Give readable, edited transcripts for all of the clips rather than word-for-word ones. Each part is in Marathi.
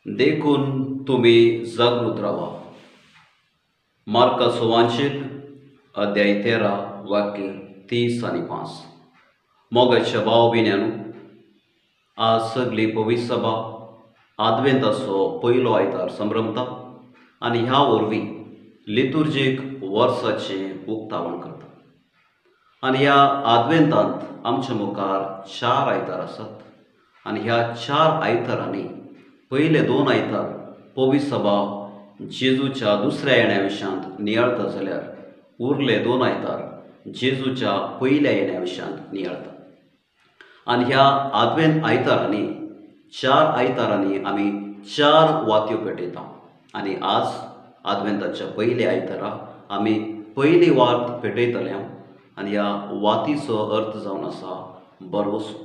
देखून तुम्ही जागृत राहा. मार्काचो वांचील अध्याय 13 वाक्य 30 आणि 5. मोगाच्या भाव भिन्यानो, आज सगळी पवित्र सभा आदवेंताचो पयलो आयतार संभ्रमता आनी ह्या वरवीं लितुर्जीक वर्साचें उक्तावण करता. आनी ह्या आदवेंतांत आमच्या मुखार 4 आयतार आसात आनी ह्या 4 आयतारांनी पयले 2 आयतार पवित्र सभा जेजूच्या दुसऱ्या येण्या विशयांत नियाळता जाल्यार उरले 2 आयतार जेजूच्या पयल्या येण्या विशयांत नियाळता. आनी ह्या आदवेंत आयतारांनी 4 आयतारांनी आमी 4 वात्यो पेटयता. आनी आज आदवेंताच्या पयल्या आयतारा आमी पयली वात पेटयतले आनी ह्या वातीचो अर्थ जावन आसा बरवसो.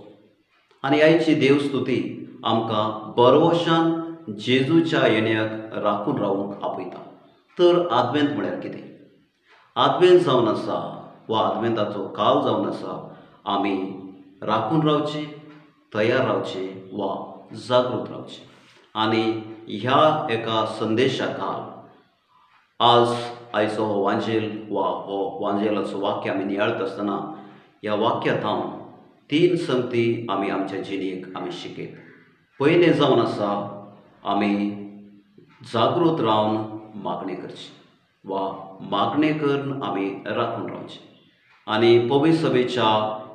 आनी आयची देवस्तुती आमकां बरवशान जेजूच्या येण्याक राखून रावूंक आपयता. तर आदवेंत म्हळ्यार कितें? आदवेंत जावन आसा वा आदवेंताचो काळ जावन आसा आमी राखून रावचे, तयार रावचे वा जागृत रावचे. आनी ह्या एका संदेशा खाल आयचो हो वांजेल वा हो वांजेलाचो वाक्य आमी नियाळता आसतना ह्या वाक्यांत हांव 3 संगती आमी आमच्या जिणेक आमी शिकयत. पयलें जावन आसा आमी जागृत रावन मागणी करची वा मागणे करून आमी राखून रावचे. आनी पवित्र सभेच्या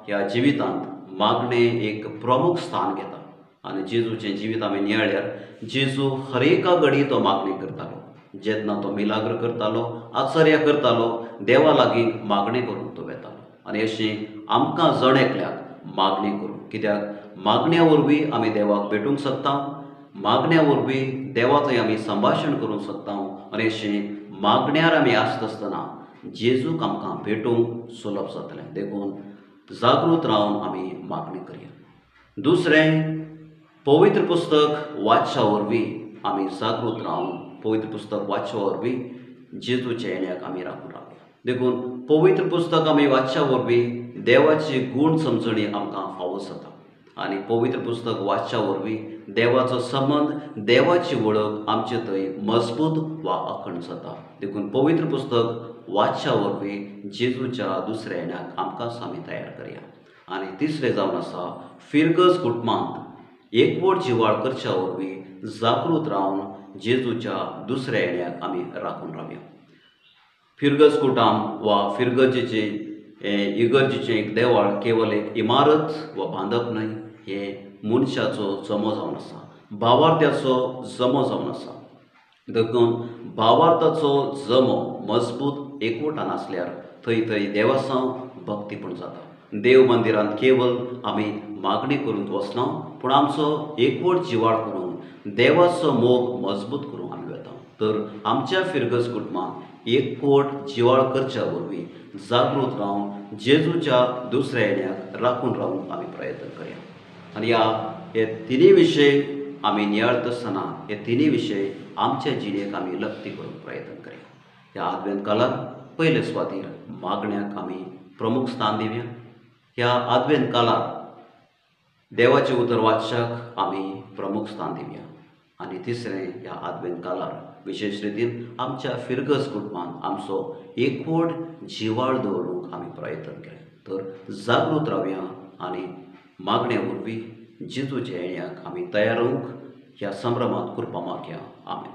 ह्या जिवितांत मागणे एक प्रमुख स्थान घेता. आनी जेजूचें जिवीत आमी नियाळ्यार जेजू हर एका घडी तो मागणी करतालो. जेन्ना तो मिलाग्र करतालो, आचर्या करतालो, देवा लागीं मागणे करून तो वेतालो. आनी अशें आमकां जण एकल्याक मागणी करूं, कित्याक मागण्या वरवीं आमी देवाक भेटूंक शकता, मागण्या वरवीं देवा थंय आमी संभाशण करूंक शकता. आनी अशें मागण्यार आमी आसता आसतना जेजूक आमकां भेटूंक सुलभ जातलें. देखून जागृत रावन आमी मागणी करया. दुसरें, पवित्र पुस्तक वाचच्या वरवीं आमी जागृत रावन पवित्र पुस्तक वाचच्या वरवीं जेजूच्या येण्याक आमी राखून रावया. देखून पवित्र पुस्तक आमी वाचच्या वरवीं देवाची गूण समजणी आमकां फावो जाता. आनी पवित्र पुस्तक वाचच्या वरवीं देवाचो संबंध, देवाची वळख आमचे थंय मजबूत वा अखंड जाता. देखून पवित्र पुस्तक वाचच्या वरवीं जेजूच्या दुसऱ्या येण्याक आमकांच आमी तयार करया. आनी तिसरें जावन आसा फिरगस कुटुंबांत एकवट जिवाळ करच्या वरवीं जागृत रावन जेजूच्या दुसऱ्या येण्याक आमी राखून रावया. फिरगस कुटाम वा फिरगजेचें इगर्जेचें एक देवळ केवळ एक इमारत वा बांदप न्हय, हें मनशाचो जमो जावन आसा, भावार्थ्याचो जमो जावन आसा. देखून भावार्थाचो जमो मजबूत एकवटान आसल्यार थंय देवासांव भक्ती पूण जाता. देव मंदिरांत केवळ आमी मागणी करून वचना, पूण आमचो एकवट जिवाळ करून देवाचो मोग मजबूत करूंक आमी वता. तर आमच्या फिरगस कुटुंबांत एकवट जिवाळ करच्या वरवीं जागृत रावन जेजूच्या दुसऱ्या येण्याक राखून रावूंक आमी प्रयत्न करया. आनी हे तिनी विशय आमी नियाळता आसतना हे तिनी विशय आमच्या जिणेक आमी लक्ती करूंक प्रयत्न करया. ह्या आदवेंत काळार पयले सुवातेर मागण्याक आमी प्रमुख स्थान दिवया. ह्या आदवेंत काळार देवाचे उतर वाचच्याक आमी प्रमुख स्थान दिवया. आनी तिसरें, ह्या आदवेंत काळार विशेश रितीन आमच्या फिरगस कुटुंबांत आमचो एकवट जिवाळ दवरूंक आमी प्रयत्न केले. तर जागृत रावया आनी मागण्या वरवीं जेजूच्या येण्याक आमी तयार रावूंक ह्या संभ्रमांत कृपा मागया. आमेन.